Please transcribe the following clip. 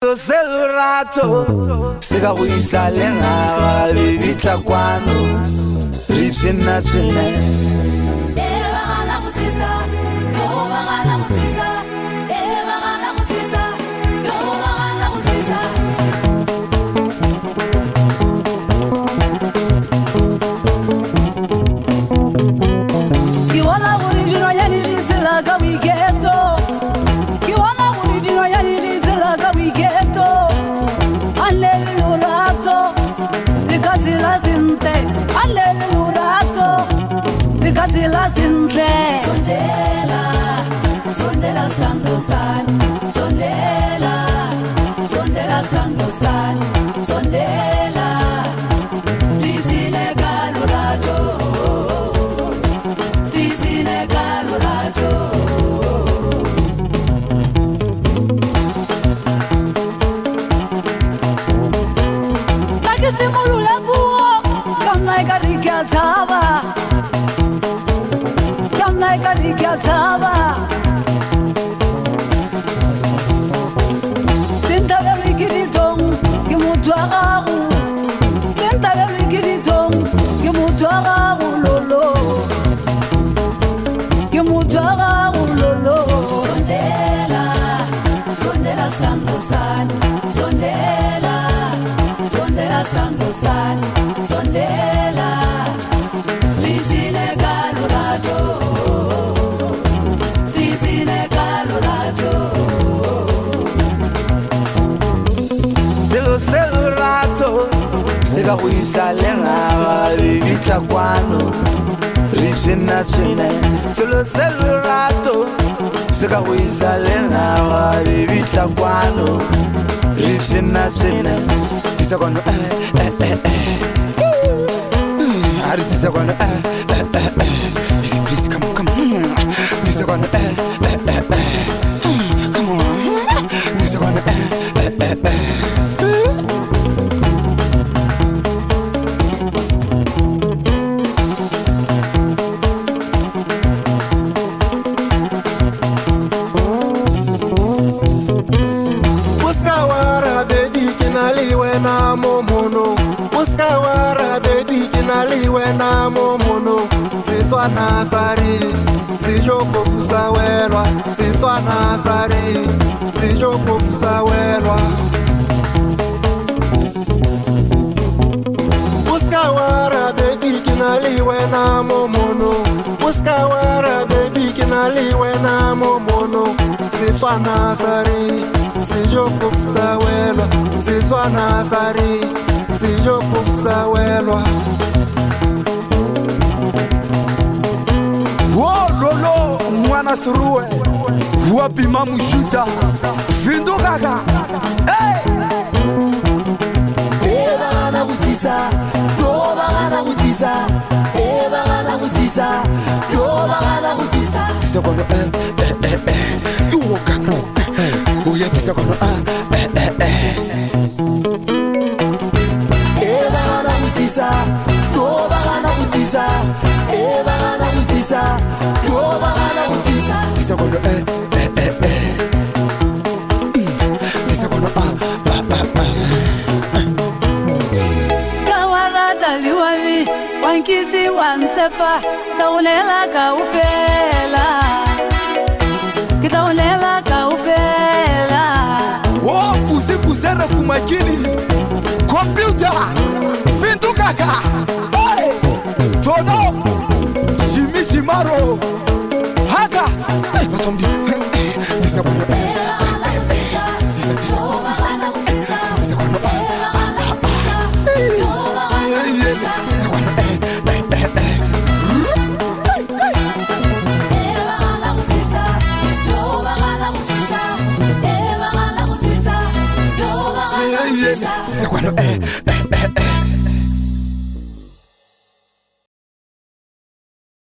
Rato seka go isa le ngaba bibita kwano ritsena tsene ebagala kutsisa no bagala kutsisa ebagala kutsisa no bagala kutsisa kiwala guri dino yani ditsela ka wiketo kiwala guri dino yani ditsela ka wiketo Allelurato, ragazzi la sente. Allelurato, ragazzi la sente. Sondela, sondela stando san. Sondela, sondela stando san. Sondela, vicine calurato. Vicine calurato. Simulula buo, scanna carica zava. Scanna carica zava. Senta veri kiritong, che mutuaru. Senta veri kiritong, che mutuaru lolo. Che mutuaru lolo. Sondela, sondela stando san. Sondela. Sondela stando san, sondela, vicine calurato, vicine calurato. Dello rato seka go isa le ngaba bibita kwano ritsena tsene dello rato seka go isa le ngaba bibita kwano ritsena tsene Tisagano Ari tisagano please come on Tisagano come on Tisagano Muskawara baby kinaliwe na momono Muskawara baby kinaliwe na momono Siswana sari sijoko fusawelwa Siswana sari sijoko fusawelwa Muskawara baby kinaliwe na momono Muskawara baby kinaliwe na momono Siswana sari sijoko fusawelwa Siswana sari sijoko fusawelwa Wo lolo mwana suruwe wapi mamushuta Findo kaka hey Ebagala kutisa, no bagala kutisa. Ebagala kutisa, no bagala kutisa. Tisagano Yo kaka Oya tisagano Ebagala kutisa, no bagala kutisa. Ebagala kutisa, no bagala kutisa. Tisagano Tisagano Kawarata liwami, wankisi wansepa. Taulela kaufela. Kitaulela kaufela. Wo kuzera kumakini Computer Findo kaka hey Tono Jimmy Jimaro Haka hey batomdi Tisagano Tisagano